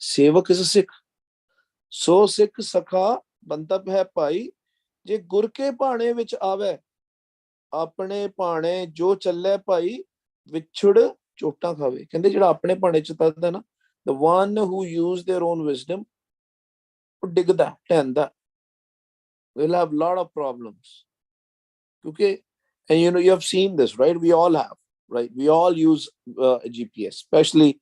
Sevak is a Sikh. So Sikh Sakha bantab hai pai, je gur ke paane vich aave, apne paane jo challe pai, vichhud chota khave. Kende jehड़ा apne paane ch tarda na, the one who use their own wisdom, digda, tenda, will have lot of problems. Okay, and you have seen this, right? We all have, right? We all use GPS, especially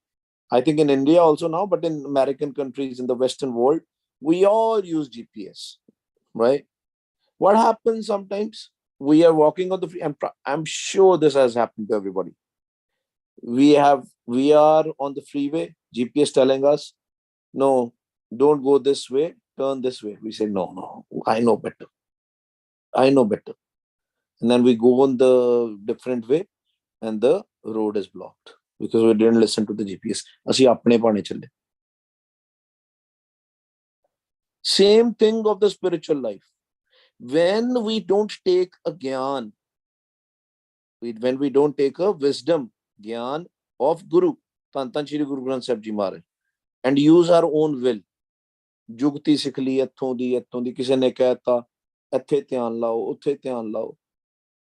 I think in India also now, but in American countries, in the Western world, we all use GPS, right? What happens sometimes? We are walking on the free. I'm sure this has happened to everybody. We are on the freeway. GPS telling us, no, don't go this way. Turn this way. We say, no, no, I know better. I know better. And then we go on the different way, and the road is blocked because we didn't listen to the GPS. ਅਸੀਂ ਆਪਣੇ ਪਾਣੇ ਚੱਲੇ. Same thing of the spiritual life. When we don't take a gyan, when we don't take a wisdom, gyan of Guru, Tan Tan Shri Guru Granth Sahib Ji Maharaj, and use our own will, ਜੁਗਤੀ ਸਿੱਖ ਲਈ ਇੱਥੋਂ ਦੀ ਕਿਸੇ ਨੇ ਕਹਿਤਾ ਇੱਥੇ ਧਿਆਨ ਲਾਓ ਉੱਥੇ ਧਿਆਨ ਲਾਓ,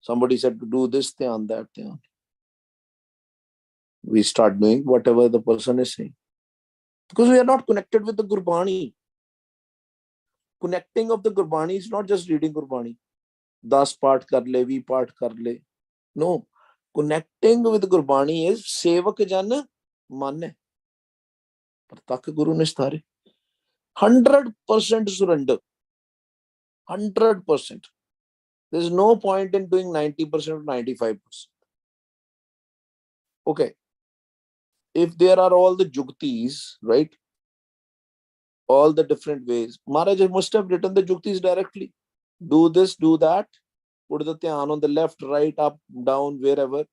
somebody said to do this ਧਿਆਨ, that ਧਿਆਨ, we start doing whatever the person is saying because we are not connected with the Gurbani. Connecting of the Gurbani is not just reading Gurbani, 10 ਪਾਠ ਕਰ ਲੈ 20 ਪਾਠ ਕਰ ਲੈ. No, connecting with Gurbani is sevak jan man hai, par tak Guru ne sthare. 100% surrender, 100%. There is no point in doing 90% or 95%. Okay, if there are all the juktis, right, all the different ways, Maharaj must have written the juktis directly. Do this, do that, put the dhyan on the left, right, up, down, wherever,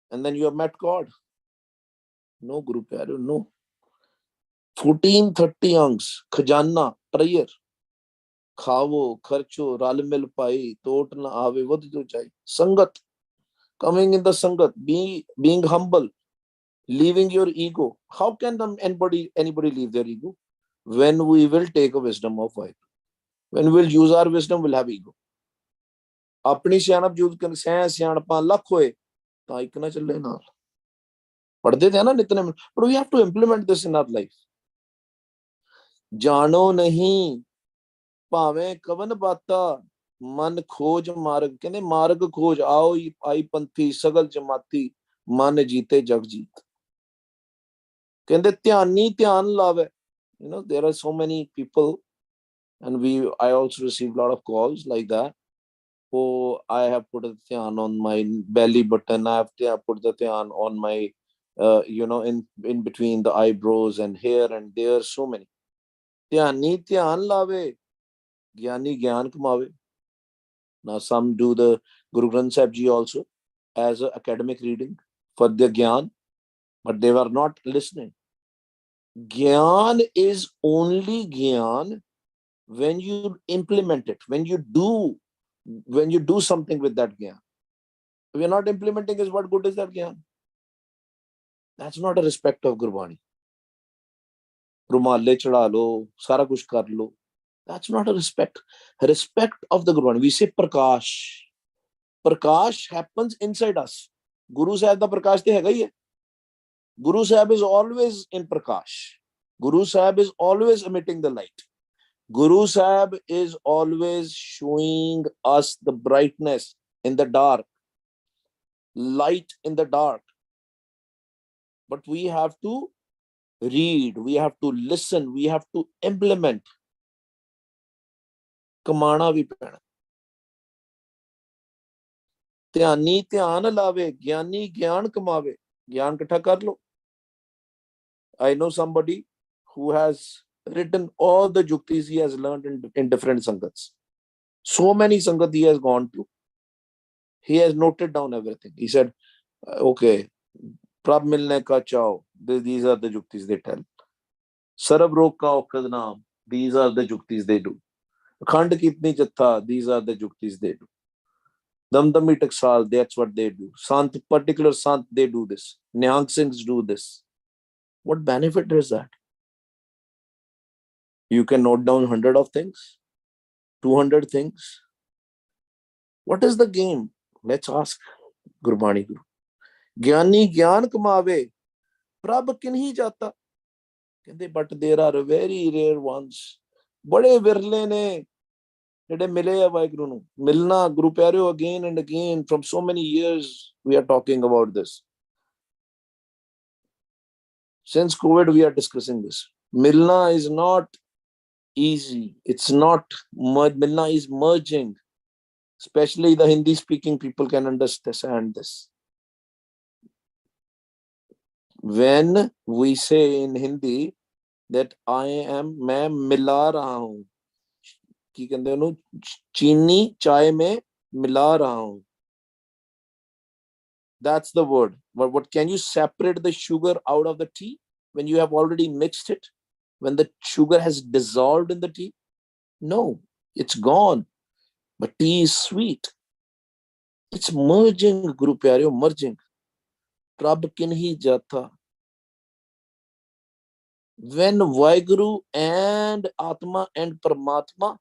and then you have met God. No, Guru Pyaro, no. 1430 angs, khajana, prayer. खावो खर्चो रल मिल पाई तोट ना आवे वध जो चाहे. Sangat, coming in the Sangat, being humble, leaving your ego. How can anybody leave their ego? When we will take a wisdom of Vaheguru. When we will use our wisdom, we'll have ego. अपनी सियाणप use कर सै सियाणपा लख होए तां इक ना चले नाल. पढ़दे थे ना नितने, but we have to implement this in our life. जानो नहीं ਭਾਵੇਂ ਕਵਨ ਬਾਤਾ ਮਨ ਖੋਜ ਮਾਰਗ, ਕਹਿੰਦੇ ਮਾਰਗ ਖੋਜ ਆਓ ਆਈ ਪੰਥੀ ਸਗਲ ਜਮਾਤੀ ਮਨ ਜੀਤੇ ਜਗ ਜੀਤ. ਕਹਿੰਦੇ ਧਿਆਨੀ ਧਿਆਨ ਲਾਵੇ. There are so many people, and I also receive a lot of calls like that. Oh, I have put a dhyan on my belly button, I have put the dhyan on my in between the eyebrows and here and there, so many. ਧਿਆਨੀ ਧਿਆਨ ਲਾਵੇ Gyani Gyan Kamave. Now some do the Guru Granth Sahib Ji also as an academic reading for the Gyan, but they were not listening. Gyan is only Gyan when you implement it, when you do something with that Gyan. If you're not implementing it, what good is that Gyan? That's not a respect of Gurbani. Rumaale chada lo, sara kuch kar lo. That's not a respect. Respect of the Gurbani. We say Prakash. Prakash happens inside us. Guru Sahib da Prakash te hega hi hai. Guru Sahib is always in Prakash. Guru Sahib is always emitting the light. Guru Sahib is always showing us the brightness in the dark, light in the dark. But we have to read, we have to listen, we have to implement. Kamana ਵੀ ਪੈਣਾ. ਧਿਆਨੀ ਧਿਆਨ ਲਾਵੇ ਗਿਆਨੀ ਗਿਆਨ ਕਮਾਵੇ. ਗਿਆਨ ਇਕੱਠਾ ਕਰ ਲੋ. I know somebody who has written all the juktis he has learned in different sangats. So many sangat he has gone to. He has noted down everything. He said, okay, prab milne ka chao, these are the juktis they tell. Sarab rog ka okad naam, these are the juktis they do. Khand kitni jatha, these are the juktis they do. Damdami Taksal, that's what they do. Sant, particular Sant, they do this. Nihang Singhs do this. What benefit is that? You can note down 100 of things, 200 things. What is the game? Let's ask Gurbani Guru. Gyani gyan kamaave, prab kinhi jata. But there are very rare ones. Bade virle ne ਜਿਹੜੇ ਮਿਲੇ ਆ ਵਾਹਿਗੁਰੂ ਨੂੰ ਮਿਲਣਾ ਗੁਰੂ ਪਿਆਰਿਓ again and again from so many years we are talking about this. Since COVID we are discussing this. Milna is not easy. It's not milna is merging. Especially the Hindi speaking people can understand this. When we say in Hindi that I am मैं मिला रहा हूं की कहते हैं चीनी चाय में मिला रहा हूं. That's the word. But what can you separate the sugar out of the tea when you have already mixed it? When the sugar has dissolved in the tea? No, it's gone. But tea is sweet. It's merging, Guru Pyareo, merging. Prab kinhi jata. When Vaheguru and Atma and Paramatma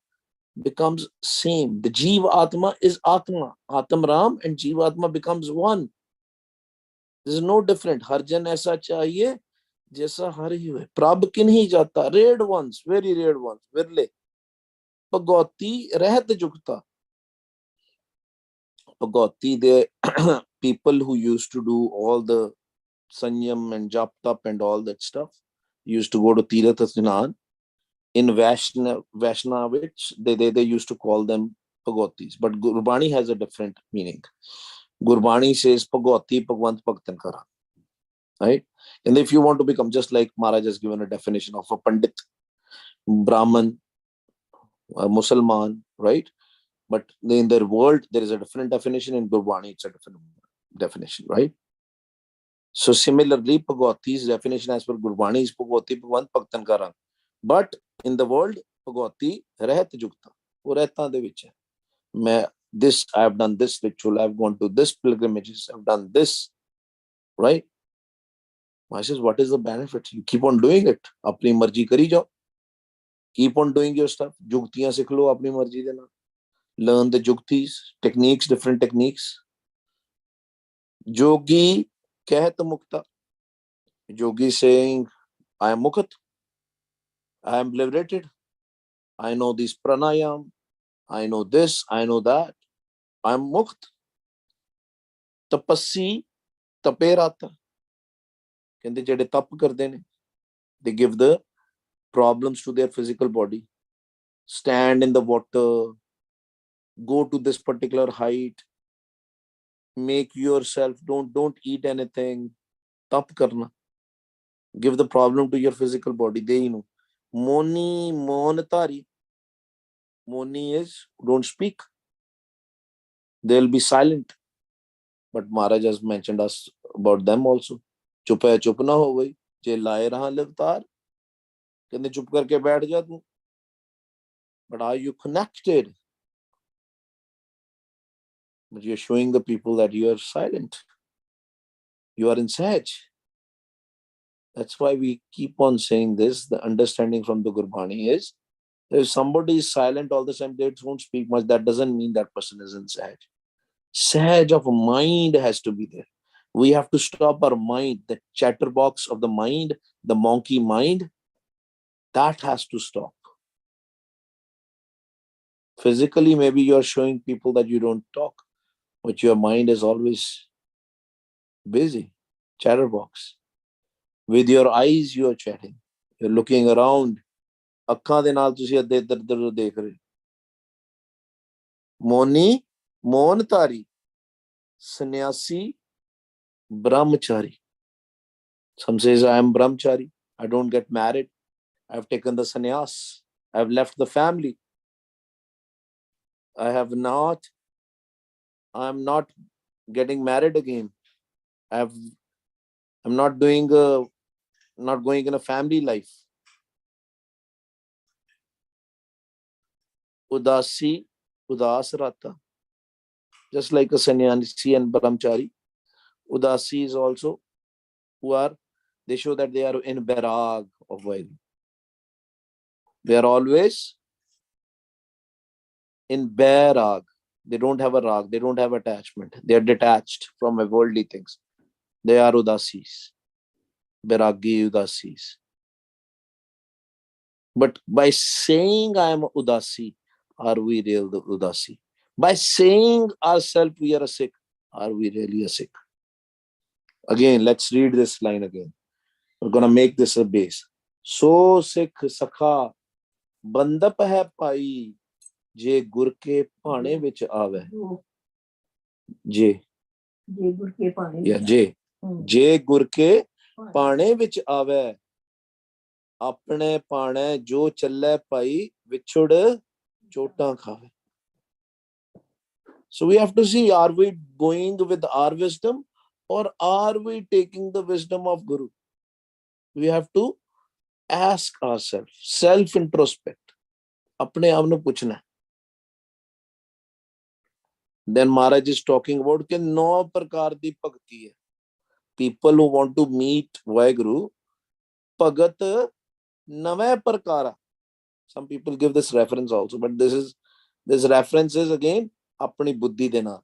becomes same. The Jeev Atma is Atma. Atam Ram and Jeev Atma becomes one. This is no different. हर जन ऐसा चाहिए जैसा हर ही हुए. प्रभ किन ही जाता. Rare ones, very rare ones. विरले. Pagoti रहत जुगता. Pagoti, the people who used to do all the sanyam and jap tap and all that stuff used to go to Tirath Snan. In Vaishnavich, they used to call them Pagotis. But Gurbani has a different meaning. Gurbani says Pagoti Pagwant Bhaktan Kara. Right? And if you want to become just like Maharaj has given a definition of a Pandit, Brahman, a Musalman, right? But in their world, there is a different definition. In Gurbani, it's a different definition, right? So similarly, Pagoti's definition as per Gurbani is Pagoti Pagwant Bhaktan Kara. But in the world, Pagoti Rehat Jukta. वो रहता दे विच है. This, I have done this ritual, I have gone to this pilgrimages, I have done this, right? I says, what is the benefit? You keep on doing it. अपनी मर्जी करी जाओ. Keep on doing your stuff. जुगतियां सीख लो अपनी मर्जी दे नाल. Learn the jugtis, techniques, different techniques. Yogi कहत mukta. Yogi saying, I am mukt. I am liberated. I know this pranayam. I know this. I know that. I am mukt. Tapassi tape rata. कहते जेडे तप करते ने, they give the problems to their physical body. Stand in the water, go to this particular height, make yourself, don't eat anything, tap karna. Give the problem to your physical body. They know. Moni monatari. Moni is don't speak. They'll be silent. But Maharaj has mentioned us about them also. चुप है चुप ना हो गई. जे लाए रहा लिवतार. कहते चुप करके बैठ जा तू. But are you connected? But you're showing the people that you are silent. You are in sahaj. That's why we keep on saying this. The understanding from the Gurbani is, if somebody is silent all the time, they don't speak much, that doesn't mean that person is in sahaj. Sahaj of mind has to be there. We have to stop our mind, the chatterbox of the mind, the monkey mind, that has to stop. Physically, maybe you're showing people that you don't talk, but your mind is always busy. Chatterbox. With your eyes, you are chatting. You're looking around. ਅੱਖਾਂ ਦੇ ਨਾਲ ਤੁਸੀਂ ਅੱਧੇ ਇੱਧਰ ਦੇਖ ਰਹੇ. Moni ਮੋਨਤਾਰੀ, sannyasi, brahmachari. Some says I am brahmachari. I don't get married. I've taken the sannyas. I've left the family. I'm not getting married again. I'm not going in a family life. Udasi, udas rata. Just like a sannyasi and brahmachari. Udasi is also they show that they are in bairag of Vaheguru. They are always in bare rag. They don't have a rag. They don't have attachment. They are detached from worldly things. They are udasis. Beragi udasis. But by saying I am udasi, are we real udasi? By saying ourselves we are a Sikh, are we really a Sikh? Again, let's read this line again. We're going to make this a base. So Sikh sakha bandap hai pai je gur ke paane vich aave. Je. Je gur ke paane. Yeah, je. Je gur ke paane vich aave. अपने पाने जो चले पाई विछुड़ चोटा खावे. So we have to see, are we going with our wisdom or are we taking the wisdom of Guru? We have to ask ourselves, self introspect. अपने आप ਨੂੰ पूछना है. Then Maharaj is talking about कि 9 प्रकार दी भक्ति है. People who want to meet Vaheguru, भगत 9 प्रकार. Some people give this reference also, but this reference is again अपनी बुद्धि देना,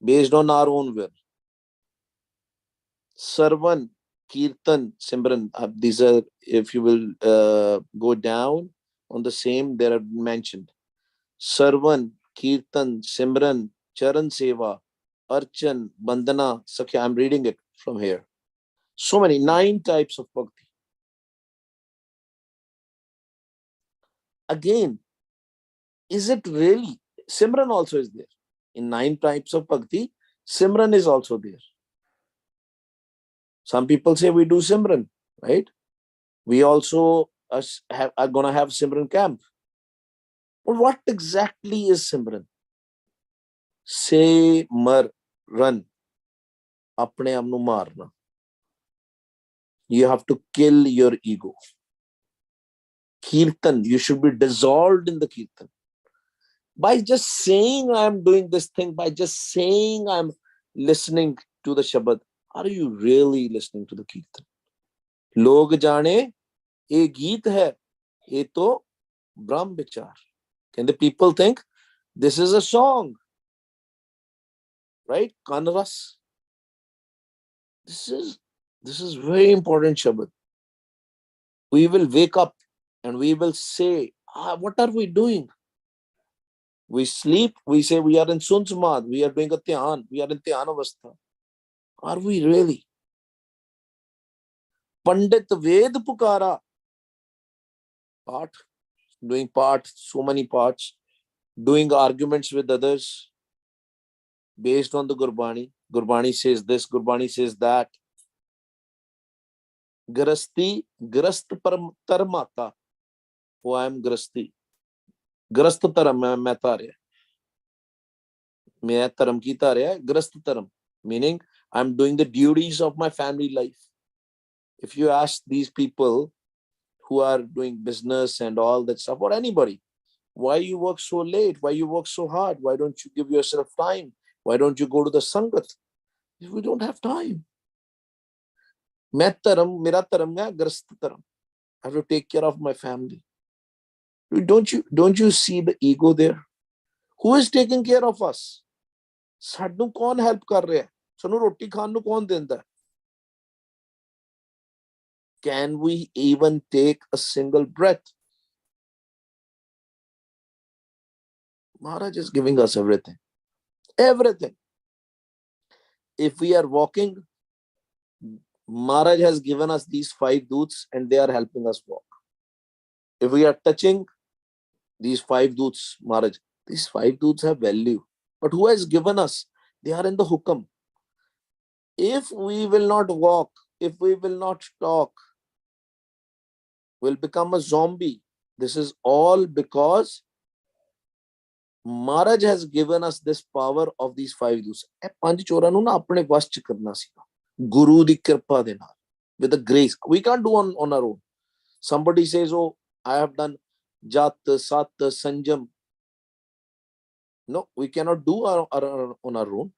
based on our own will. Sarvan, Kirtan, Simran, these are, if you will go down on the same, they are mentioned. Sarvan, Kirtan, Simran, Charan Seva, Archan, Bandana, Sakhya. I'm reading it from here. So many, 9 types of bhakti. Again, is it really? Simran also is there. In 9 types of bhakti, Simran is also there. Some people say we do Simran, right? We also are going to have Simran camp. But what exactly is Simran? Say, mar, run. Apne aap nu marna. You have to kill your ego. Kirtan, you should be dissolved in the Kirtan. By just saying I'm doing this thing, by just saying I'm listening to the Shabad, are you really listening to the Kirtan? Log jane, ye geet hai, ye to Brahm Vichar. Can the people think this is a song? Right? Kanras. This is very important Shabad. We will wake up and we will say, what are we doing? We sleep, we say we are in Sun Samad, we are doing a Dhyan, we are in Dhyan Avastha. Are we really? Pandit Ved Pukara. Part, doing part, so many parts, doing arguments with others based on the Gurbani. Gurbani says this, Gurbani says that. Grasti, Grast Tarmata. Oh, I am Grasti. Grast Taram, मैं तारे. मैं taram की तारे, Grast Taram. Meaning, I'm doing the duties of my family life. If you ask these people who are doing business and all that stuff, or anybody, why you work so late? Why you work so hard? Why don't you give yourself time? Why don't you go to the Sangat? We don't have time. मैं धर्म, मेरा धर्म है ग्रस्त धर्म. I have to take care of my family. Don't you see the ego there? Who is taking care of us? सानू कौन help कर रहा है? सानू रोटी खान नू कौन देंदा है? Can we even take a single breath? Maharaj is giving us everything. Everything. If we are walking, Maharaj has given us these 5 doots and they are helping us walk. If we are touching these 5 doots, Maharaj, these 5 doots have value. But who has given us? They are in the hukam. If we will not walk, if we will not talk, we'll become a zombie. This is all because Maharaj has given us this power of these 5 doots. ਇਹ 5 ਚੋਰਾਂ ਨੂੰ ਨਾ ਆਪਣੇ ਵਸ ਚ ਕਰਨਾ ਸੀਗਾ ਗੁਰੂ ਦੀ ਕਿਰਪਾ ਦੇ ਨਾਲ, with the grace. We can't do on our own. Somebody says, oh, I have done Jat, Sat, Sanjam. No, we cannot do on our own.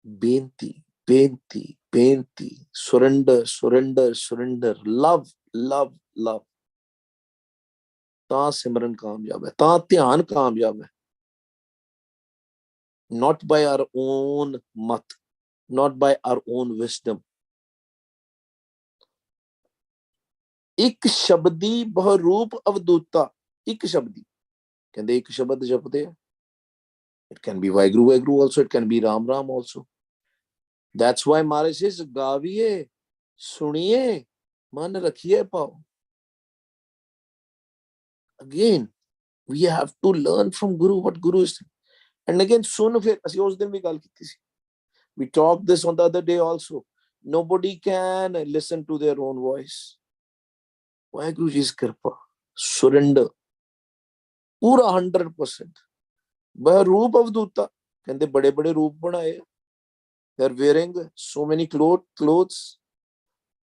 Benti, benti, benti, surrender, surrender, surrender, love, love, love. ਤਾਂ ਸਿਮਰਨ ਕਾਮਯਾਬ ਹੈ, ਤਾਂ ਧਿਆਨ ਕਾਮਯਾਬ ਹੈ। Not by our own mat, not by our own wisdom. ਇੱਕ ਸ਼ਬਦੀ ਬਹੁਰੂਪ ਅਵਧੂਤਾ, ਇੱਕ ਸ਼ਬਦੀ ਕਹਿੰਦੇ ਇੱਕ ਸ਼ਬਦ ਜਪਦੇ ਆ। It can be Waheguru Waheguru also, it can be Ram Ram also. That's why Maharaj says, ਗਾਵੀਏ ਸੁਣੀਏ ਮਨ ਰੱਖੀਏ ਪਾਓ। Again, we have to learn from Guru what Guru is saying. And again, ਸੁਣ ਫਿਰ ਅਸੀਂ ਉਸ ਦਿਨ ਵੀ ਗੱਲ ਕੀਤੀ ਸੀ। We talked this on the other day also. Nobody can listen to their own voice. Waheguru ji ਦੀ ਕਿਰਪਾ, surrender ਪੂਰਾ 100%। ਬਹੁਰੂਪ ਅਵਧੂਤਾ ਕਹਿੰਦੇ ਬੜੇ ਬੜੇ ਰੂਪ ਬਣਾਏ। They are wearing so many clothes,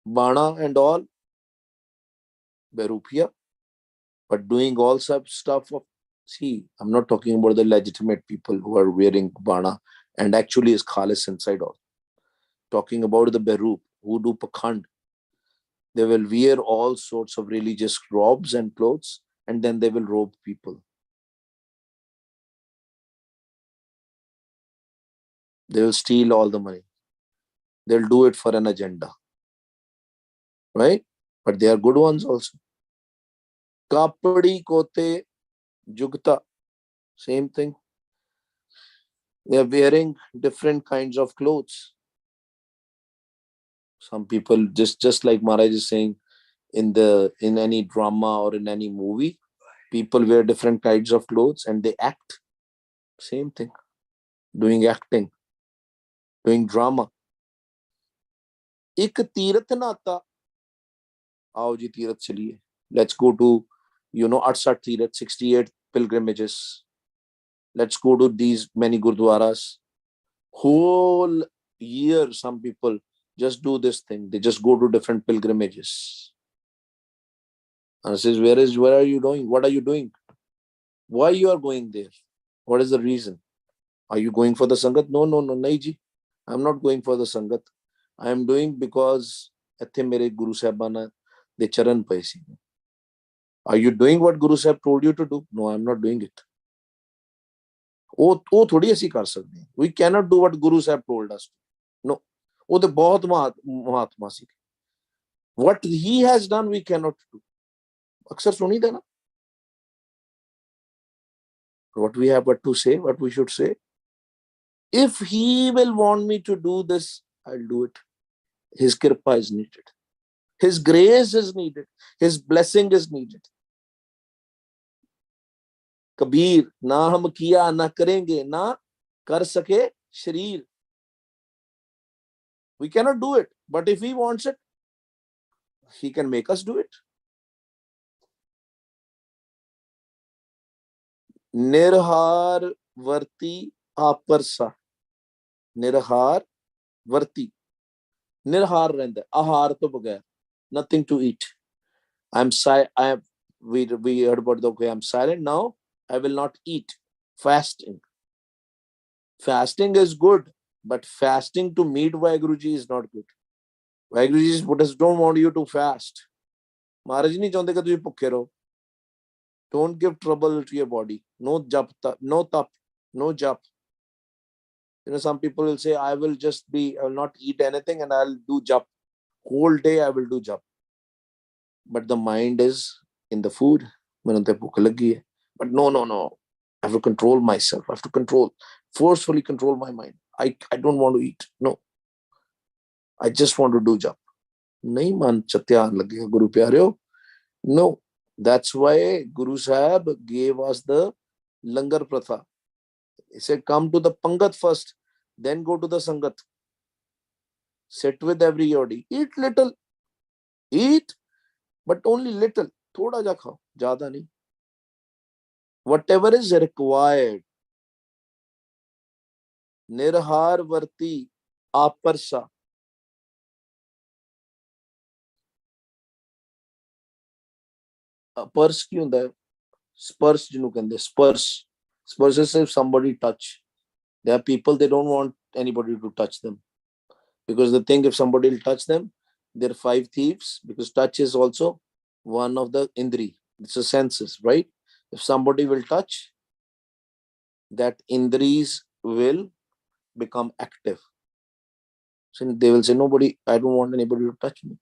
bana and all, Berupia, but doing all such stuff of, see, I'm not talking about the legitimate people who are wearing bana and actually is khalis inside all. Talking about the Berup who do pakhand. They will wear all sorts of religious robes and clothes, and then they will rob people. They will steal all the money. They'll do it for an agenda. Right? But they are good ones also. Kapadi kote jugta, same thing. They are wearing different kinds of clothes. Some people, just like Maharaj is saying, in any drama or in any movie, people wear different kinds of clothes and they act. Same thing. Doing acting, doing drama. एक तीर्थ नाता, आओ जी तीर्थ चलिए, let's go to 68 तीर्थ, 68 pilgrimages. Let's go to these many gurdwaras. Whole year some people just do this thing, they just go to different pilgrimages. And says, where are you going? What are you doing? Why you are going there? What is the reason? Are you going for the sangat? No, nahi ji, I'm not going for the sangat. I am doing because ਇੱਥੇ ਮੇਰੇ ਗੁਰੂ ਸਾਹਿਬਾਨਾਂ ਦੇ ਚਰਨ ਪਏ ਸੀ। Are you doing what Guru Sahib told you to do? No, I'm not doing it. ਉਹ ਥੋੜੀ ਅਸੀਂ ਕਰ ਸਕਦੇ ਹਾਂ। We cannot do what Guru Sahib told us. No, ਉਹ ਤੇ ਬਹੁਤ ਮਹਾਤਮਾ ਸੀ। What he has done, we cannot do. ਅਕਸਰ ਸੁਣੀਦਾ ਨਾ, what we have but to say, what we should say. If he will want me to do this, I'll do it. His kirpa is needed. His grace is needed. His blessing is needed. Kabir, na hum kiya na karenge, na kar sake sharir. We cannot do it, but if he wants it, he can make us do it. Nirhar varti aparsa. Nirhar varti. Nirhar rehanda, ahar to bagair, nothing to eat. We heard about the okay, I'm silent now, I will not eat. Fasting. Fasting is good, but fasting to meet Vaheguruji is not good. Vaheguruji don't want you to fast. Maharaj nahi chaਹੁੰਦੇ ਕਿ ਤੁਸੀਂ ਭੁੱਖੇ ਰਹੋ. Don't give trouble to your body. No jap, no tap, no jap. Some people will say, I will not eat anything and I'll do jap. Whole day I will do jap. But the mind is in the food. But no. I have to control myself. I have to forcefully control my mind. I don't want to eat. No. I just want to do jap. Nahi man chatyaan lagega Guru pyareo. No. That's why Guru Sahib gave us the Langar Pratha. He said, come to the Pangat first, then go to the Sangat. Sit with everybody. Eat little. Eat, but only little. Thoda ja khao, jada nahi. Whatever is required. Nirhar varti aparsa. Purse ਕੀ ਹੁੰਦਾ ਹੈ? Spurs ਜਿਹਨੂੰ ਕਹਿੰਦੇ, spurs is if somebody touch. There are people, they don't want anybody to touch them because they think if somebody will touch them, they're 5 thieves, because touch is also one of the indri. It's a senses, right? If somebody will touch, that indris will become active. So they will say, nobody, I don't want anybody to touch me.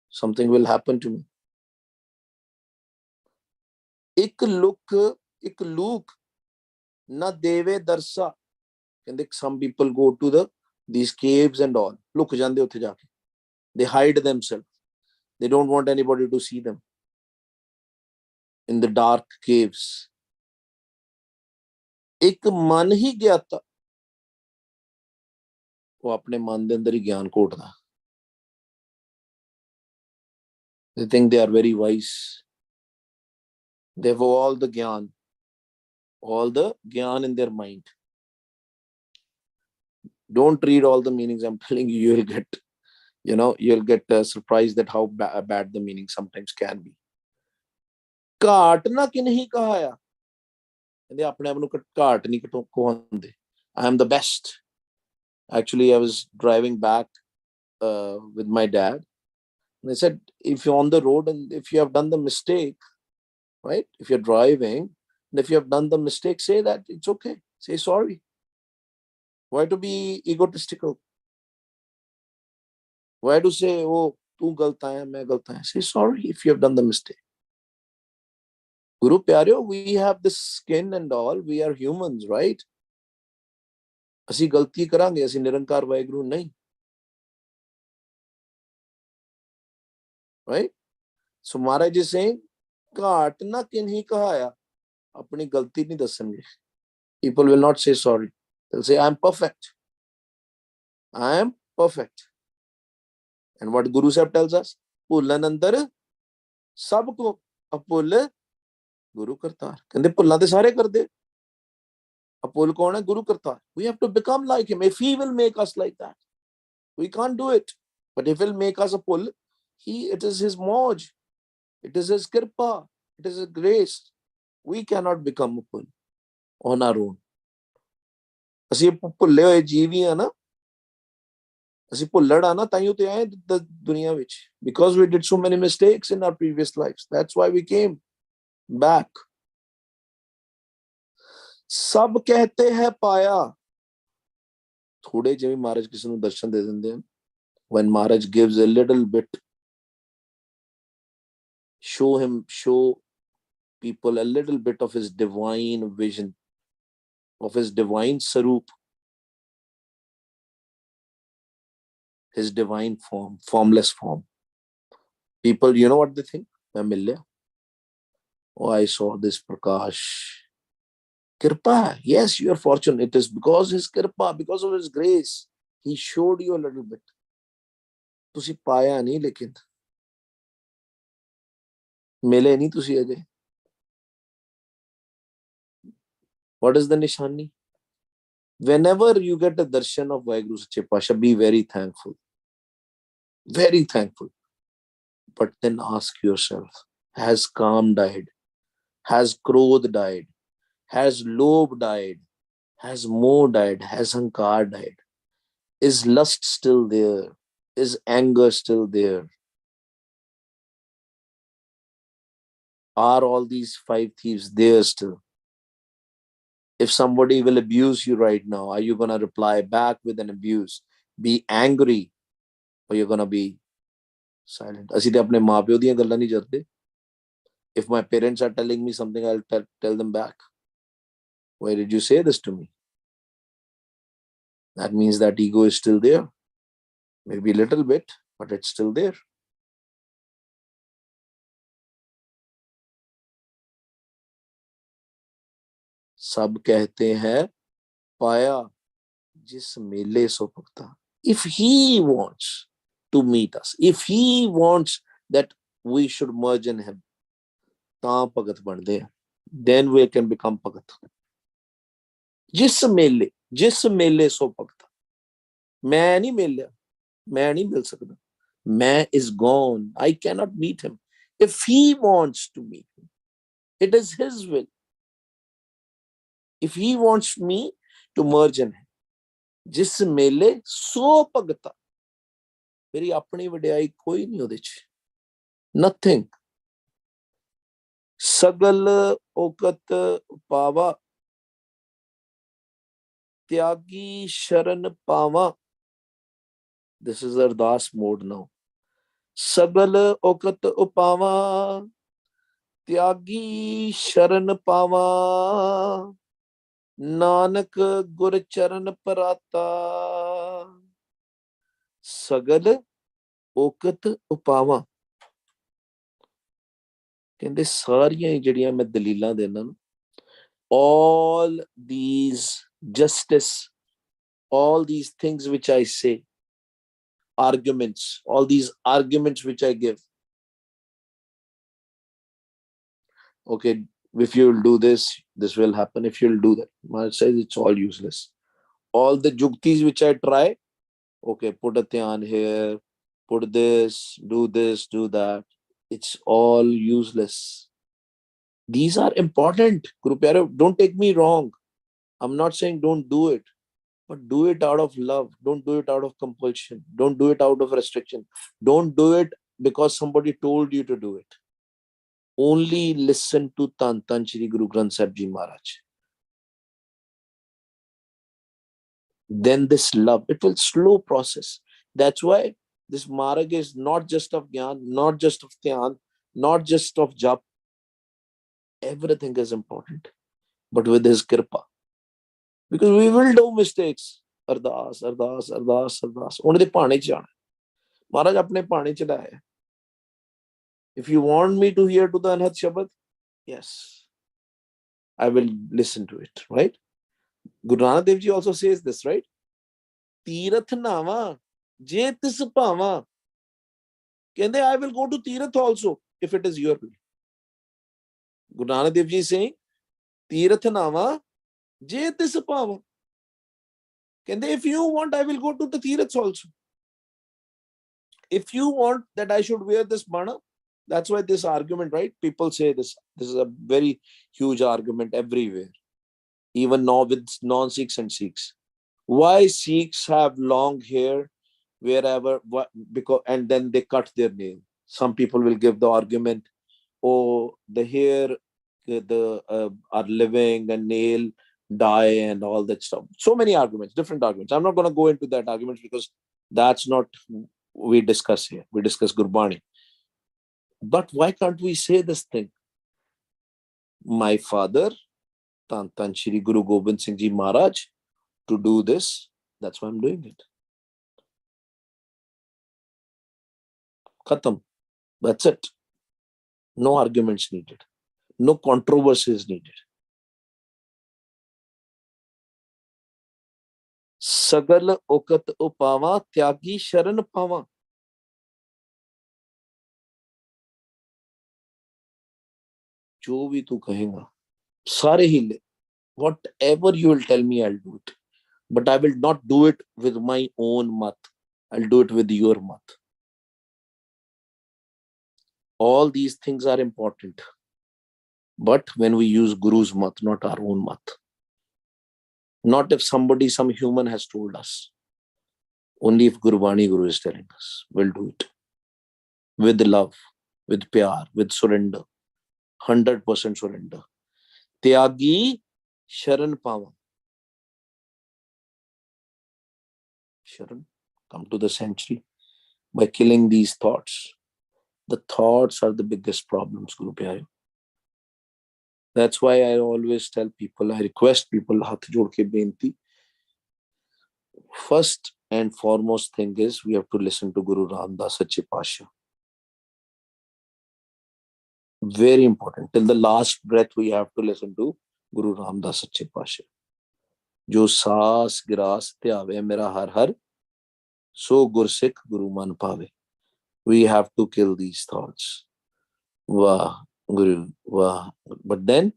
Something will happen to me. Ik look na deve darsa. And some people go to these caves and all. Look, jande utthe jaake. They hide themselves. They don't want anybody to see them in the dark caves. एक मन ही ज्ञाता, वो अपने मन दे अंदर ही ज्ञान घोटदा. They think they are very wise. They have all the gyan in their mind. Don't read all the meanings. I'm telling you, you'll get surprised at how bad the meaning sometimes can be. घाट ना किन्हीं कहाया, कहंदे अपने आप नूं घाट नहीं कहंदे. I am the best. Actually, I was driving back with my dad. And I said, if you're on the road and if you have done the mistake, right? If you're driving, and if you have done the mistake, say that. It's okay. Say sorry. Why to be egotistical? Why to say, oh, tu galta hai, main galta hai? Say sorry if you have done the mistake. Guru Pyareo, we have this skin and all. We are humans, right? ਅਸੀਂ ਗਲਤੀ ਕਰਾਂਗੇ, ਅਸੀਂ ਨਿਰੰਕਾਰ ਵਾਹਿਗੁਰੂ ਨਹੀਂ. Right? So Maharaj is saying, ਘਾਟ ਨਾ ਕਿन्हीं ਕਹਾਇਆ, ਆਪਣੀ ਗਲਤੀ ਨਹੀਂ ਦੱਸਣਗੇ. People will not say sorry. They'll say, I am perfect. I am perfect. And what Guru Sahib tells us, ਭੁੱਲਣ ਅੰਦਰ ਸਭ ਕੋ ਅਭੁੱਲ ਗੁਰੂ ਕਰਤਾਰ. ਕਹਿੰਦੇ ਭੁੱਲਾਂ ਤੇ ਸਾਰੇ ਕਰਦੇ. ਅਭੁੱਲ ਕੌਣ ਹੈ? ਗੁਰੂ Kartar. We have to become like him. If he will make us like that, we can't do it. But if he'll make us a pull, it is his moj. It is his kirpa. It is his grace. We cannot become a pull on our own. ਅਸੀਂ ਭੁੱਲੇ ਹੋਏ ਜੀਵ ਹੀ ਆ ਨਾ. ਅਸੀਂ ਭੁੱਲੜ ਆ ਨਾ, ਤਾਈਓ ਤੇ ਆਏ ਦੁਨੀਆ ਵਿੱਚ. Because we did so many mistakes in our previous lives. That's why we came back. ਸਭ ਕਹਤੇ ਹੈ ਪਾਇਆ. ਥੋੜੇ ਜਿਹੇ ਮਹਾਰਾਜ ਕਿਸੇ ਨੂੰ ਦਰਸ਼ਨ ਦੇ ਦਿੰਦੇ ਹਨ. When Maharaj gives a little bit, show people a little bit of his divine vision, of his divine sarup, his divine form, formless form. People, you know what they think? Main mil liya. Oh, I saw this Prakash. Kirpa. Yes, you are fortunate. It is because his kirpa, because of his grace. He showed you a little bit. ਤੁਸੀਂ ਪਾਇਆ ਨਹੀਂ, ਲੇਕਿਨ ਮਿਲੇ ਨਹੀਂ ਤੁਸੀਂ ਅਜੇ. What is the nishani? Whenever you get a darshan of Vaheguru Sache Pasha, be very thankful. Very thankful. But then ask yourself, has Kaam died? Has Krodh died? Has Lobh died? Has Moh died? Has Hankar died? Is lust still there? Is anger still there? Are all these 5 thieves there still? If somebody will abuse you right now, are you going to reply back with an abuse? Be angry, or you're going to be silent? ਅਸੀਂ ਤੇ ਆਪਣੇ ਮਾਪਿਓ ਦੀਆਂ ਗੱਲਾਂ ਨਹੀਂ ਜਰਦੇ. If my parents are telling me something, I'll tell them back. Why did you say this to me? That means that ego is still there. Maybe a little bit, but it's still there. सब कहते हैं पाया जिस मेले सो भक्ता. If he wants to meet us, if he wants that we should merge in him, ਤਾਂ ਭਗਤ ਬਣਦੇ ਆ. Then we can become ਭਗਤ. ਜਿਸ ਮੇਲੇ ਸੋ ਭਗਤਾ. ਮੈਂ ਨਹੀਂ ਮਿਲਿਆ, ਮੈਂ ਨਹੀਂ ਮਿਲ ਸਕਦਾ. ਮੈਂ is gone. I cannot meet him. If he wants to meet me, it is his will. If he wants me to merge in him, ਜਿਸ ਮੇਲੇ ਸੋ ਭਗਤਾ. ਮੇਰੀ ਆਪਣੀ ਵਡਿਆਈ ਕੋਈ ਨਹੀਂ ਉਹਦੇ ਚ. Nothing. सगल ओकत पावा त्यागी शरण पावा. This is Ardas mode now. सगल ओकत उपावा त्यागी शरण पावा नानक गुर चरण पराता. सगल ओकत उपावा कहते सारियां जड़ियां मैं दलीलां देना, all these justice, all these things which I say, arguments, all these arguments which I give, okay, if you'll do this, this will happen. If you'll do that, Maharaj says it's all useless. All the juktis which I try, okay, put a dhyan here, put this, do that, it's all useless. These are important, Guru Pyare, don't take me wrong. I'm not saying don't do it, but do it out of love. Don't do it out of compulsion. Don't do it out of restriction. Don't do it because somebody told you to do it. Only listen to Tan Tan Shri Guru Granth Sahib Ji Maharaj. Then this love, it will slow process. That's why this marg is not just of Gyan, not just of Dhyan, not just of Jap. Everything is important, but with his kripa. Because we will do mistakes. Ardas, Ardas, Ardas, Ardas. Only the Pani Chana. Maharaj apne Pani Chadaya. If you want me to hear to the Anhat Shabad, yes, I will listen to it, right? Guru Nanak Dev Ji also says this, right? Tirath Nama, Je Tis Pava. Kende, I will go to Tirath also, if it is your will. Guru Nanak Dev Ji is saying, Tirath Nama, Je Tis Pava. Kende, if you want, I will go to the Tiraths also. If you want that I should wear this bana, that's why this argument, right? People say this. This is a very huge argument everywhere. Even now with non-Sikhs and Sikhs. Why Sikhs have long hair wherever, because, and then they cut their nail. Some people will give the argument, oh, the hair, are living and nail die and all that stuff. So many arguments, different arguments. I'm not going to go into that argument because that's not we discuss here. We discuss Gurbani. But why can't we say this thing? My father, Tan Tan Shri Guru Gobind Singh Ji Maharaj, to do this, that's why I'm doing it. Khatam. That's it. No arguments needed. No controversies needed. Sagal okat upava tyagi sharan pava. जो भी तू कहेगा सारे ही ले. Whatever you will tell me, I'll do it. But I will not do it with my own mat. I'll do it with your mat. All these things are important. But when we use Guru's mat, not our own mat. Not if somebody, some human has told us. Only if Gurbani Guru is telling us, we'll do it. With love, with pyar, with surrender. 100% surrender. Tyagi Sharan Pava. Sharan, come to the sanctuary by killing these thoughts. The thoughts are the biggest problems, Guru Pyare. That's why I always tell people, I request people, hath jod ke benti. First and foremost thing is we have to listen to Guru Ramdas Sache Pasha. Very important. Till the last breath, we have to listen to Guru Ramdas Sache Pasha. Jo saas giras tyave mera har har, so Gursikh Guru man pave. We have to kill these thoughts. Wah, Guru, wah. But then,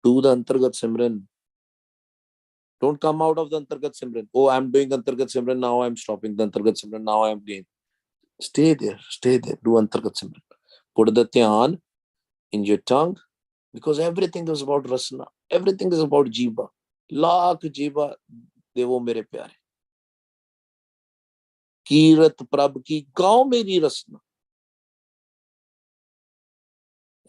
do the Antargat Simran. Don't come out of the Antargat Simran. Oh, I'm doing Antargat Simran, now I'm stopping the Antargat Simran, now I'm doing. Stay there, do Antargat Simran. Put the dhyan in your tongue, because everything is about rasna. Everything is about jiva. Lakh jiva devo mere pyare. Kirat prabh ki gaon meri rasna.